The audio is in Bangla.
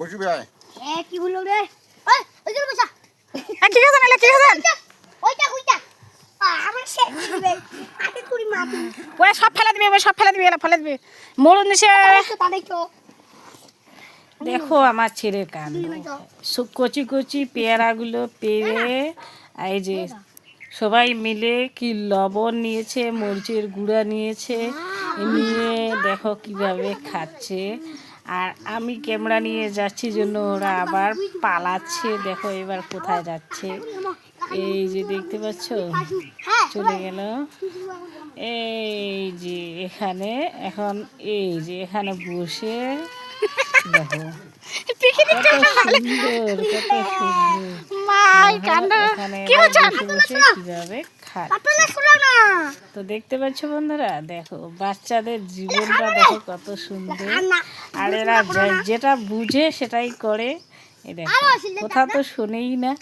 বসবি আয়। কি বললো রে? ওই ওইখানে বসা। কি কথা নালে কি কথা? ওইটা আমার শেষ দিবে। আগে কুড়ি মাটি। ওই সব ফেলে দিবে, ওই সব ফেলে দিবে, এলা ফেলে দিবে। মরুন নিচে। তাই তো। দেখো আমার ছেলের কাণ্ড। কচি কচি পেয়ারাগুলো পেরে এই যে সবাই মিলে কি লবণ নিয়েছে, মরিচের গুঁড়া নিয়েছে, নিয়ে দেখো কিভাবে খাচ্ছে। আর আমি ক্যামেরা নিয়ে যাচ্ছি জন্য ওরা আবার পালাচ্ছে। দেখো এবার কোথায় যাচ্ছে, এই যে দেখতে পাচ্ছ চলে গেল। এই যে এখানে এখন এই যে এখানে বসে দেখো কত সুন্দর, কত সুন্দর এখানে বসে বসে কিভাবে খাচ্ছে। তো দেখতে পাচ্ছ বন্ধুরা, দেখো বাচ্চাদের জীবনটা দেখো কত সুন্দর। আর এরা যেটা বুঝে সেটাই করে। এই দেখো কথা তো শোনেই না।